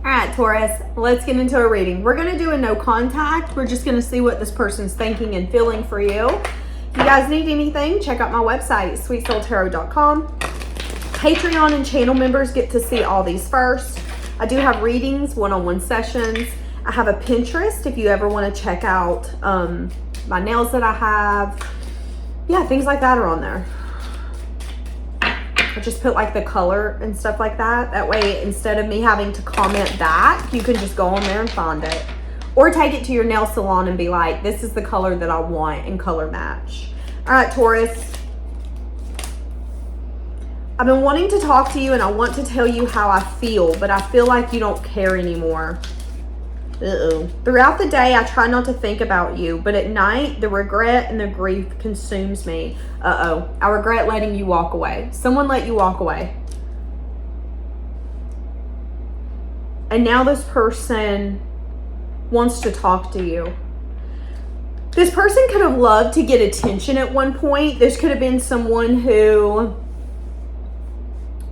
All right, Taurus, let's get into a reading. We're going to do a no contact. We're just going to see what this person's thinking and feeling for you. If you guys need anything, check out my website, sweetsoultarot.com. Patreon and channel members get to see all these first. I do have readings, one-on-one sessions. I have a Pinterest if you ever want to check out my nails that I have. Yeah, things like that are on there. I just put like the color and stuff like that. That way, instead of me having to comment back, you can just go on there and find it. Or take it to your nail salon and be like, this is the color that I want, and color match. All right, Taurus. I've been wanting to talk to you and I want to tell you how I feel, but I feel like you don't care anymore. Uh-oh. Throughout the day, I try not to think about you, but at night, the regret and the grief consumes me. Uh-oh. I regret letting you walk away. Someone let you walk away. And now this person wants to talk to you. This person could have loved to get attention at one point. This could have been someone who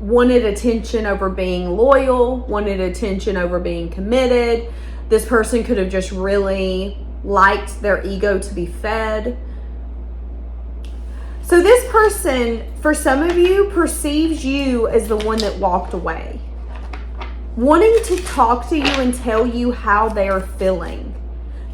wanted attention over being loyal, wanted attention over being committed. This person could have just really liked their ego to be fed. So this person, for some of you, perceives you as the one that walked away. Wanting to talk to you and tell you how they are feeling.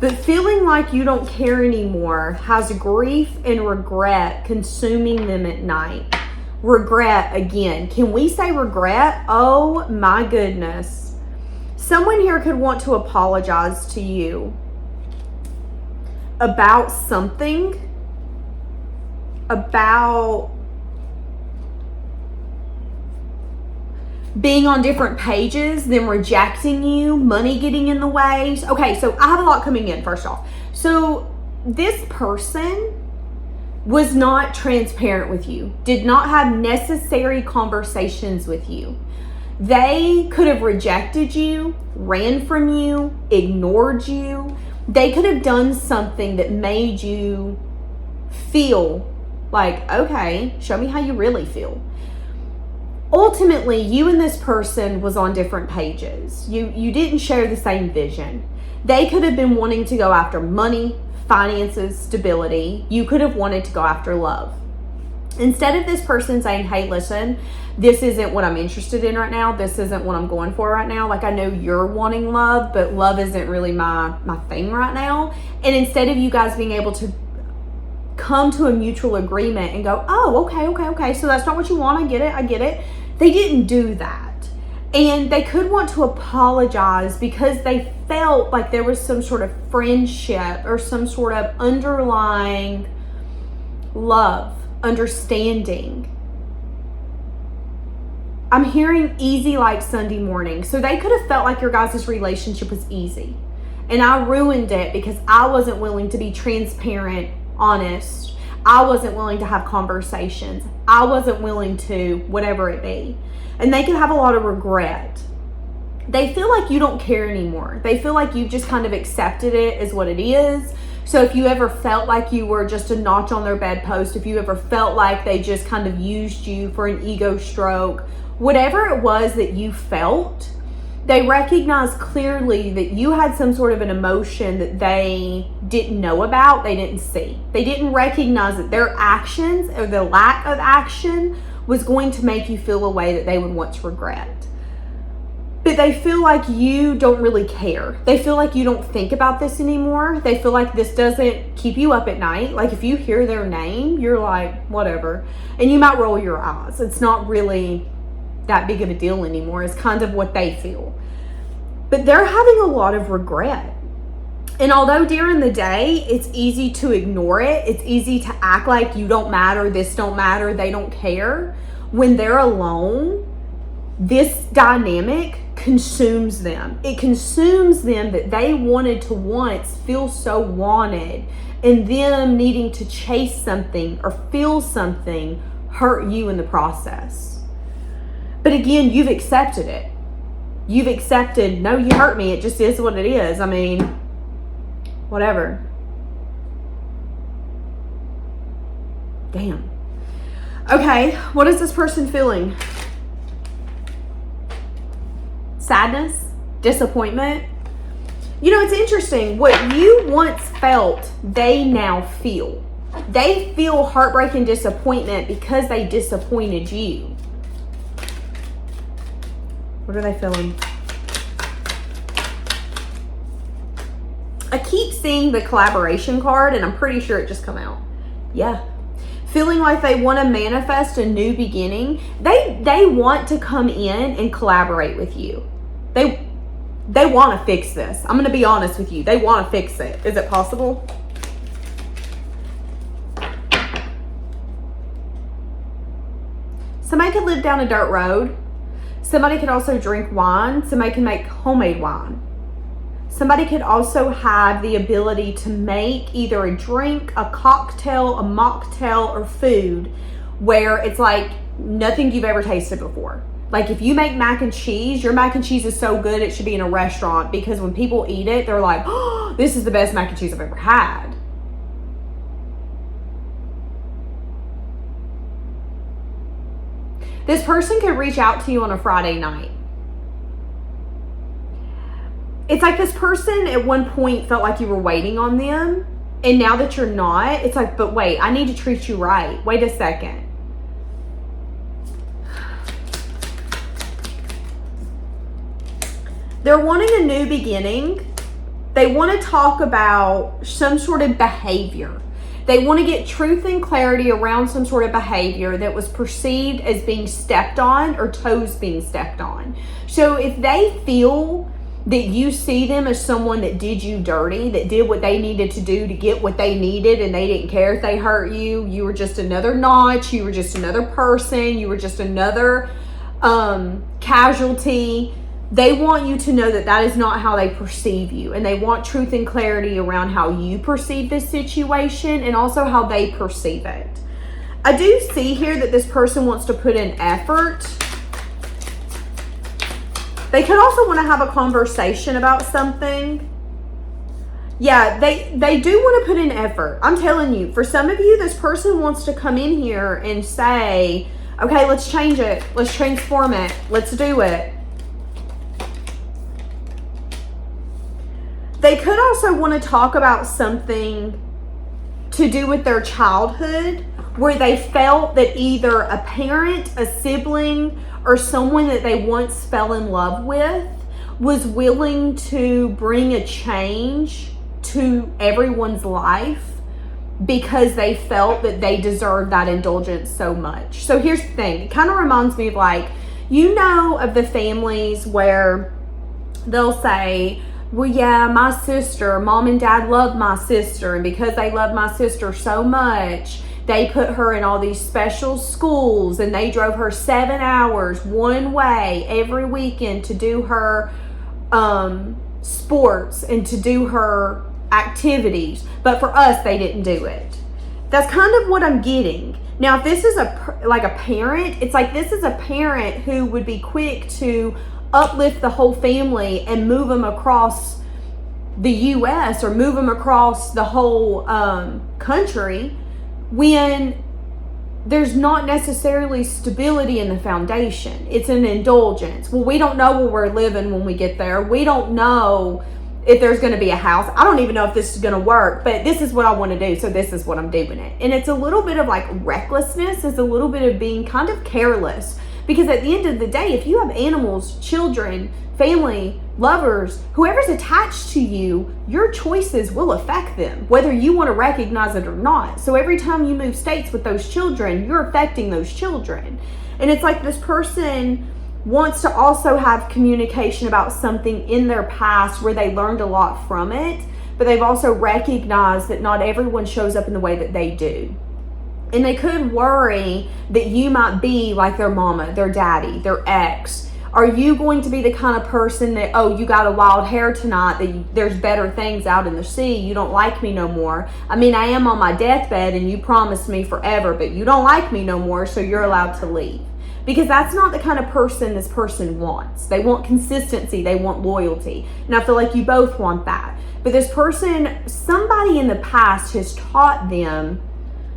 But feeling like you don't care anymore has grief and regret consuming them at night. Regret again. Can we say regret? Oh my goodness. Someone here could want to apologize to you about something, about being on different pages, them rejecting you, money getting in the way. Okay, so I have a lot coming in, first off. So this person was not transparent with you, did not have necessary conversations with you. They could have rejected you, ran from you, ignored you. They could have done something that made you feel like, okay, show me how you really feel. Ultimately, you and this person was on different pages. You didn't share the same vision. They could have been wanting to go after money, finances, stability. You could have wanted to go after love. Instead of this person saying, hey, listen, this isn't what I'm interested in right now. This isn't what I'm going for right now. Like, I know you're wanting love, but love isn't really my thing right now. And instead of you guys being able to come to a mutual agreement and go, oh, okay. So that's not what you want. I get it. They didn't do that. And they could want to apologize because they felt like there was some sort of friendship or some sort of underlying love, understanding. I'm hearing easy like Sunday morning. So they could have felt like your guys' relationship was easy. And I ruined it because I wasn't willing to be transparent, honest. I wasn't willing to have conversations. I wasn't willing to whatever it be. And they could have a lot of regret. They feel like you don't care anymore. They feel like you just kind of accepted it as what it is. So if you ever felt like you were just a notch on their bedpost, if you ever felt like they just kind of used you for an ego stroke, whatever it was that you felt, they recognized clearly that you had some sort of an emotion that they didn't know about, they didn't see. They didn't recognize that their actions or the lack of action was going to make you feel a way that they would want to regret. But they feel like you don't really care. They feel like you don't think about this anymore. They feel like this doesn't keep you up at night. Like if you hear their name, you're like, whatever. And you might roll your eyes. It's not really that big of a deal anymore. It's kind of what they feel. But they're having a lot of regret. And although during the day, it's easy to ignore it. It's easy to act like you don't matter, this don't matter, they don't care. When they're alone, this dynamic consumes them. It consumes them that they wanted to once feel so wanted, and them needing to chase something or feel something hurt you in the process. But again, you've accepted it. You've accepted, no, you hurt me. It just is what it is. I mean, whatever. Damn. Okay, what is this person feeling? Sadness? Disappointment. You know, it's interesting. What you once felt, they now feel. They feel heartbreak and disappointment because they disappointed you. What are they feeling? I keep seeing the collaboration card, and I'm pretty sure it just come out. Yeah. Feeling like they want to manifest a new beginning. They want to come in and collaborate with you. They want to fix this. I'm going to be honest with you. They want to fix it. Is it possible? Somebody could live down a dirt road. Somebody could also drink wine. Somebody can make homemade wine. Somebody could also have the ability to make either a drink, a cocktail, a mocktail, or food where it's like nothing you've ever tasted before. Like if you make mac and cheese, your mac and cheese is so good it should be in a restaurant, because when people eat it, they're like, oh, this is the best mac and cheese I've ever had. This person could reach out to you on a Friday night. It's like this person at one point felt like you were waiting on them, and now that you're not, it's like, but wait, I need to treat you right. Wait a second. They're wanting a new beginning. They want to talk about some sort of behavior. They want to get truth and clarity around some sort of behavior that was perceived as being stepped on or toes being stepped on. So if they feel that you see them as someone that did you dirty, that did what they needed to do to get what they needed, and they didn't care if they hurt you, you were just another notch, you were just another person, you were just another casualty, they want you to know that that is not how they perceive you, and they want truth and clarity around how you perceive this situation and also how they perceive it. I do see here that this person wants to put in effort. They could also want to have a conversation about something. Yeah, they do want to put in effort. I'm telling you, for some of you, this person wants to come in here and say, okay, let's change it. Let's transform it. Let's do it. They could also want to talk about something to do with their childhood, where they felt that either a parent, a sibling, or someone that they once fell in love with was willing to bring a change to everyone's life because they felt that they deserved that indulgence so much. So here's the thing. It kind of reminds me of, like, you know, of the families where they'll say, well, yeah, my sister, mom and dad love my sister, and because they love my sister so much, they put her in all these special schools, and they drove her 7 hours one way every weekend to do her sports and to do her activities. But for us, they didn't do it. That's kind of what I'm getting. Now, if this is a parent, it's like this is a parent who would be quick to uplift the whole family and move them across the U.S. or move them across the whole country, when there's not necessarily stability in the foundation. It's an indulgence. Well, we don't know where we're living when we get there. We don't know if there's going to be a house. I don't even know if this is going to work, but this is what I want to do, so this is what I'm doing it. And it's a little bit of like recklessness. It's a little bit of being kind of careless, because at the end of the day, if you have animals, children, family, lovers, whoever's attached to you, your choices will affect them, whether you want to recognize it or not. So every time you move states with those children, you're affecting those children. And it's like this person wants to also have communication about something in their past where they learned a lot from it, but they've also recognized that not everyone shows up in the way that they do. And they could worry that you might be like their mama, their daddy, their ex. Are you going to be the kind of person that, oh, you got a wild hair tonight, that there's better things out in the sea, you don't like me no more? I mean, I am on my deathbed and you promised me forever, but you don't like me no more, so you're allowed to leave. Because that's not the kind of person this person wants. They want consistency, they want loyalty. And I feel like you both want that. But this person, somebody in the past has taught them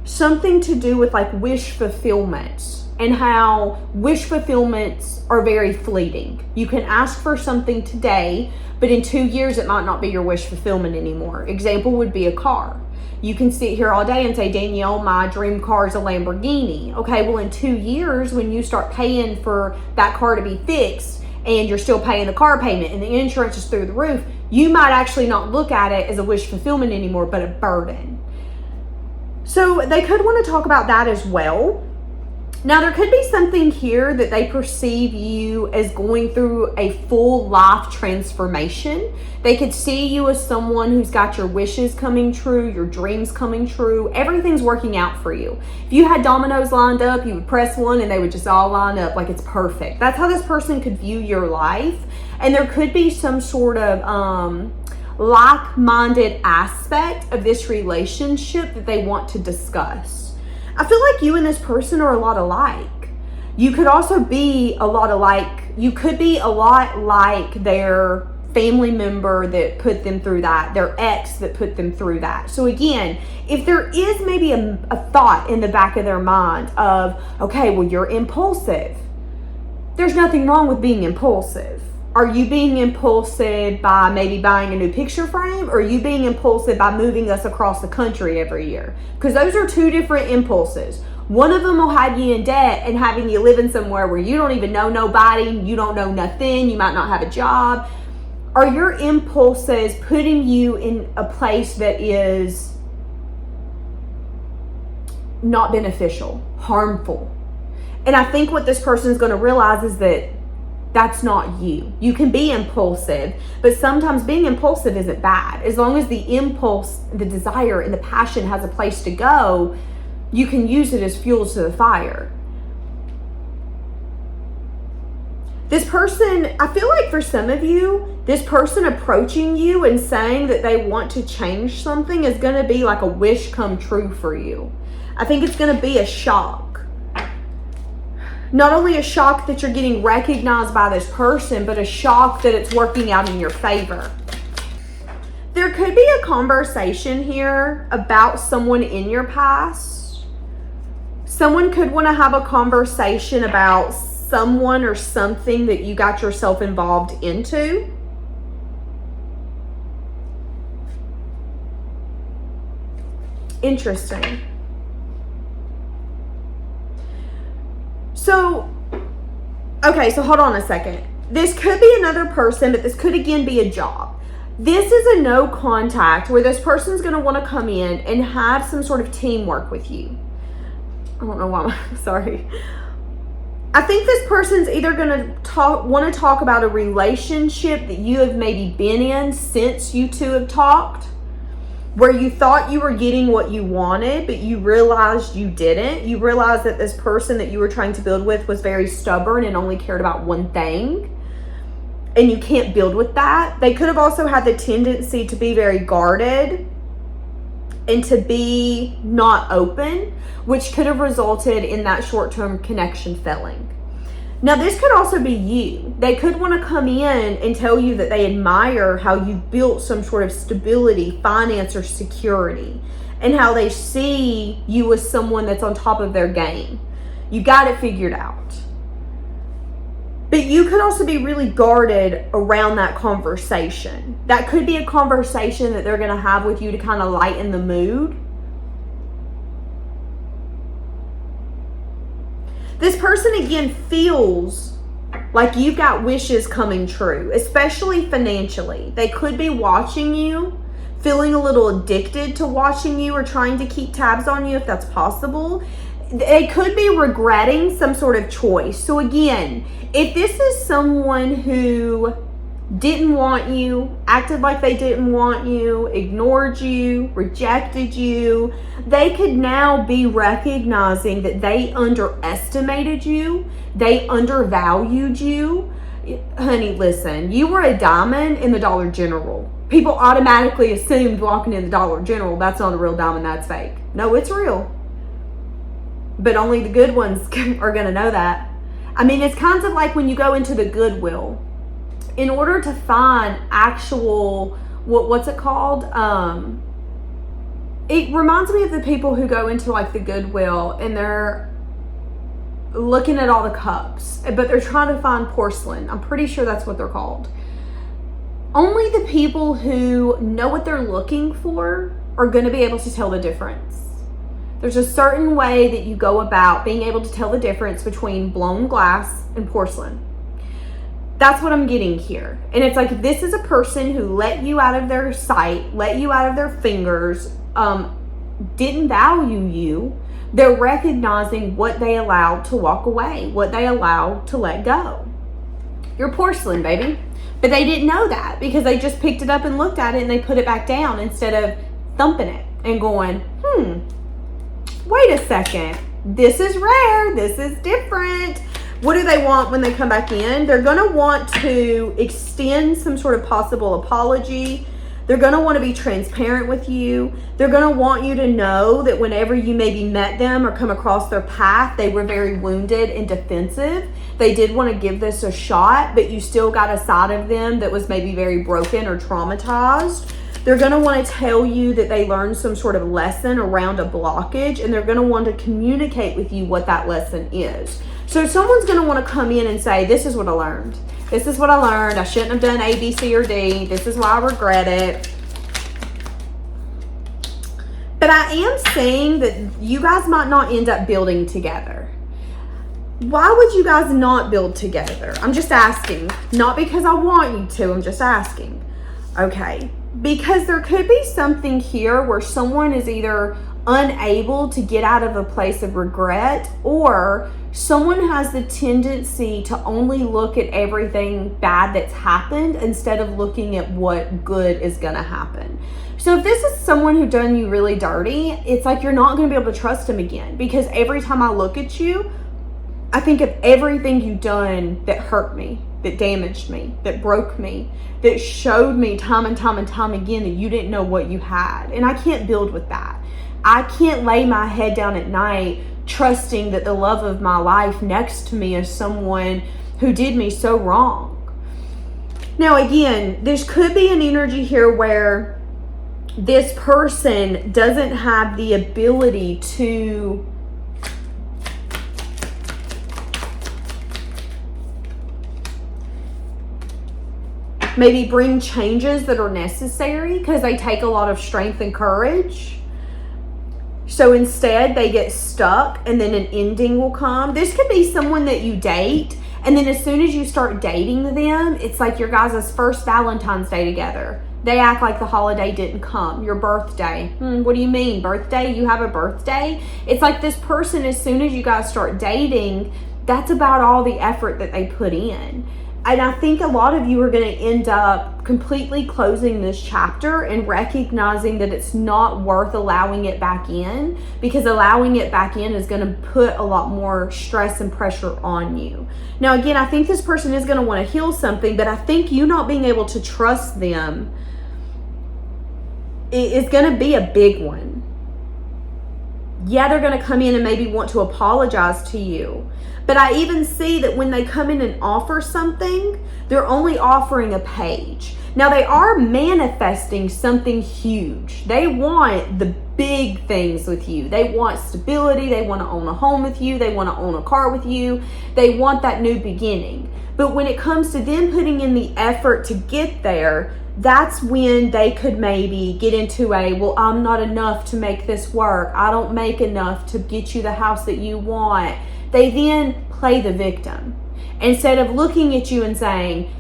something to do with like wish fulfillment. and how wish fulfillments are very fleeting. You can ask for something today, but in 2 years it might not be your wish fulfillment anymore. Example would be a car. You can sit here all day and say, Danielle, my dream car is a Lamborghini. Okay, well in 2 years, when you start paying for that car to be fixed and you're still paying the car payment and the insurance is through the roof, you might actually not look at it as a wish fulfillment anymore, but a burden. So they could want to talk about that as well. Now, there could be something here that they perceive you as going through a full life transformation. They could see you as someone who's got your wishes coming true, your dreams coming true. Everything's working out for you. If you had dominoes lined up, you would press one and they would just all line up like it's perfect. That's how this person could view your life. And there could be some sort of like-minded aspect of this relationship that they want to discuss. I feel like you and this person are a lot alike. You could also be a lot alike. You could be a lot like their family member that put them through that, their ex that put them through that. So again, if there is maybe a thought in the back of their mind of, okay, well, you're impulsive. There's nothing wrong with being impulsive. Are you being impulsive by maybe buying a new picture frame, or are you being impulsive by moving us across the country every year? Because those are two different impulses. One of them will have you in debt and having you living somewhere where you don't even know nobody, you don't know nothing, you might not have a job. Are your impulses putting you in a place that is not beneficial, harmful? And I think what this person is going to realize is that that's not you. You can be impulsive, but sometimes being impulsive isn't bad. As long as the impulse, the desire, and the passion has a place to go, you can use it as fuel to the fire. This person, I feel like for some of you, this person approaching you and saying that they want to change something is going to be like a wish come true for you. I think it's going to be a shock. Not only a shock that you're getting recognized by this person, but a shock that it's working out in your favor. There could be a conversation here about someone in your past. Someone could want to have a conversation about someone or something that you got yourself involved into. Interesting. So, okay, so hold on a second. This could be another person, but this could again be a job. This is a no contact where this person is going to want to come in and have some sort of teamwork with you. I don't know why I'm sorry. I think this person's either going to want to talk about a relationship that you have maybe been in since you two have talked, where you thought you were getting what you wanted, but you realized you didn't. You realized that this person that you were trying to build with was very stubborn and only cared about one thing. And you can't build with that. They could have also had the tendency to be very guarded and to be not open, which could have resulted in that short-term connection failing. Now, this could also be you. They could want to come in and tell you that they admire how you've built some sort of stability, finance, or security, and how they see you as someone that's on top of their game. You got it figured out. But you could also be really guarded around that conversation. That could be a conversation that they're going to have with you to kind of lighten the mood. This person, again, feels like you've got wishes coming true, especially financially. They could be watching you, feeling a little addicted to watching you or trying to keep tabs on you if that's possible. They could be regretting some sort of choice. So again, if this is someone who didn't want you, acted like they didn't want you, ignored you, rejected you, they could now be recognizing that they underestimated you, they undervalued you. Honey, listen, you were a diamond in the Dollar General. People automatically assumed walking in the Dollar General, that's not a real diamond, that's fake. No, it's real. But only the good ones are going to know that. I mean, it's kind of like when you go into the Goodwill. In order to find actual, what's it called? It reminds me of the people who go into like the Goodwill and they're looking at all the cups, but they're trying to find porcelain. I'm pretty sure that's what they're called. Only the people who know what they're looking for are going to be able to tell the difference. There's a certain way that you go about being able to tell the difference between blown glass and porcelain. That's what I'm getting here. And it's like, this is a person who let you out of their sight, let you out of their fingers, didn't value you. They're recognizing what they allowed to walk away, what they allowed to let go. You're porcelain, baby. But they didn't know that because they just picked it up and looked at it and they put it back down instead of thumping it and going, wait a second. This is rare. This is different. What do they want when they come back in? They're going to want to extend some sort of possible apology. They're going to want to be transparent with you. They're going to want you to know that whenever you maybe met them or come across their path, they were very wounded and defensive. They did want to give this a shot, but you still got a side of them that was maybe very broken or traumatized. They're going to want to tell you that they learned some sort of lesson around a blockage, and they're going to want to communicate with you what that lesson is. So someone's going to want to come in and say, this is what I learned. This is what I learned. I shouldn't have done A, B, C, or D. This is why I regret it. But I am saying that you guys might not end up building together. Why would you guys not build together? I'm just asking. Not because I want you to. I'm just asking. Okay. Because there could be something here where someone is either unable to get out of a place of regret, or someone has the tendency to only look at everything bad that's happened instead of looking at what good is going to happen. So if this is someone who done you really dirty, it's like you're not going to be able to trust them again, because every time I look at you, I think of everything you've done that hurt me, that damaged me, that broke me, that showed me time and time and time again that you didn't know what you had. And I can't build with that. I can't lay my head down at night trusting that the love of my life next to me is someone who did me so wrong. Now, again, there could be an energy here where this person doesn't have the ability to maybe bring changes that are necessary because they take a lot of strength and courage. So instead they get stuck and then an ending will come. This could be someone that you date, and then as soon as you start dating them, it's like your guys' first Valentine's Day together. They act like the holiday didn't come. Your birthday. What do you mean? Birthday? You have a birthday? It's like this person, as soon as you guys start dating, that's about all the effort that they put in. And I think a lot of you are going to end up completely closing this chapter and recognizing that it's not worth allowing it back in, because allowing it back in is going to put a lot more stress and pressure on you. Now, again, I think this person is going to want to heal something, but I think you not being able to trust them is going to be a big one. Yeah, they're going to come in and maybe want to apologize to you. But I even see that when they come in and offer something, they're only offering a page. Now, they are manifesting something huge. They want the big things with you. They want stability. They want to own a home with you. They want to own a car with you. They want that new beginning. But when it comes to them putting in the effort to get there, that's when they could maybe get into well, I'm not enough to make this work. I don't make enough to get you the house that you want. They then play the victim instead of looking at you and saying,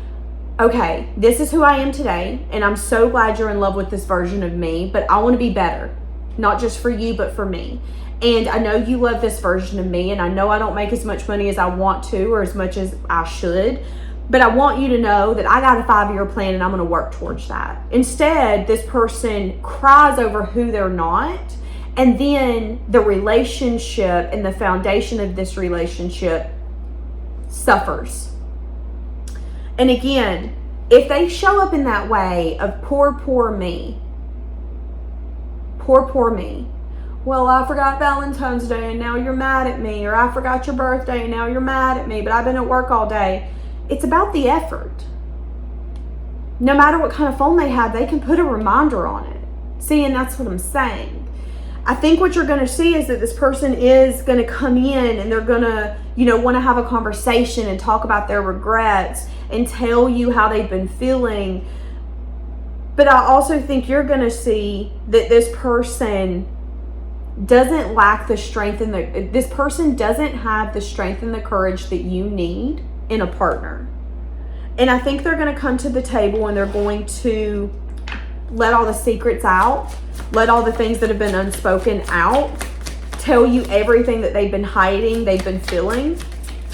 okay, this is who I am today, and I'm so glad you're in love with this version of me, but I want to be better, not just for you, but for me. And I know you love this version of me, and I know I don't make as much money as I want to or as much as I should, but I want you to know that I got a 5-year plan and I'm going to work towards that. Instead, this person cries over who they're not, and then the relationship and the foundation of this relationship suffers. And again, if they show up in that way of poor me, poor me. Well, I forgot Valentine's Day and now you're mad at me, or I forgot your birthday and now you're mad at me, but I've been at work all day. It's about the effort. No matter what kind of phone they have, they can put a reminder on it. See, and that's what I'm saying. I think what you're going to see is that this person is going to come in and they're going to, want to have a conversation and talk about their regrets and tell you how they've been feeling. But I also think you're going to see that this person doesn't lack the strength this person doesn't have the strength and the courage that you need in a partner. And I think they're going to come to the table and they're going to let all the secrets out, let all the things that have been unspoken out, tell you everything that they've been hiding, they've been feeling.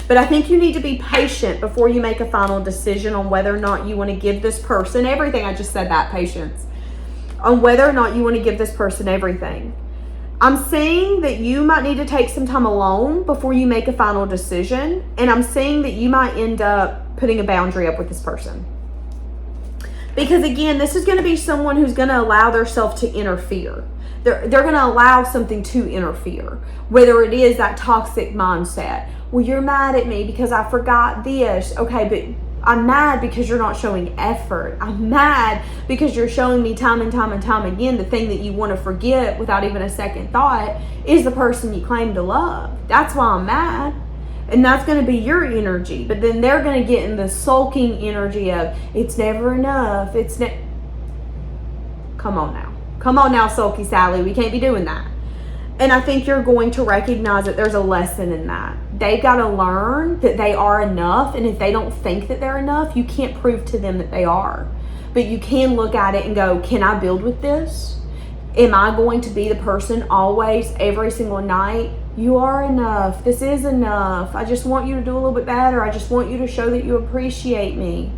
But I think you need to be patient before you make a final decision on whether or not you want to give this person everything. I just said that, patience. On whether or not you want to give this person everything. I'm saying that you might need to take some time alone before you make a final decision. And I'm saying that you might end up putting a boundary up with this person. Because again, this is going to be someone who's going to allow themselves to interfere. They're going to allow something to interfere. Whether it is that toxic mindset. Well, you're mad at me because I forgot this. Okay, but I'm mad because you're not showing effort. I'm mad because you're showing me time and time and time again the thing that you want to forget without even a second thought is the person you claim to love. That's why I'm mad. And that's going to be your energy. But then they're going to get in the sulking energy of, it's never enough. Come on now. Come on now, sulky Sally. We can't be doing that. And I think you're going to recognize that there's a lesson in that. They've got to learn that they are enough. And if they don't think that they're enough, you can't prove to them that they are. But you can look at it and go, can I build with this? Am I going to be the person always, every single night? You are enough. This is enough. I just want you to do a little bit better. I just want you to show that you appreciate me.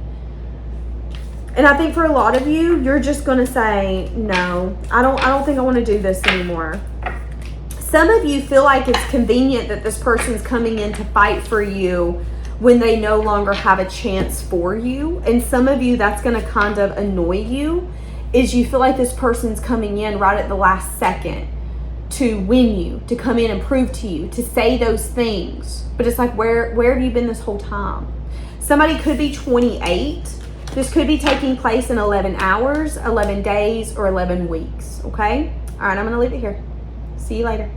And I think for a lot of you, you're just going to say, no, I don't think I want to do this anymore. Some of you feel like it's convenient that this person's coming in to fight for you when they no longer have a chance for you. And some of you, that's going to kind of annoy you, is you feel like this person's coming in right at the last second to win you, to come in and prove to you, to say those things. But it's like, where have you been this whole time? Somebody could be 28. This could be taking place in 11 hours, 11 days, or 11 weeks, okay? All right, I'm going to leave it here. See you later.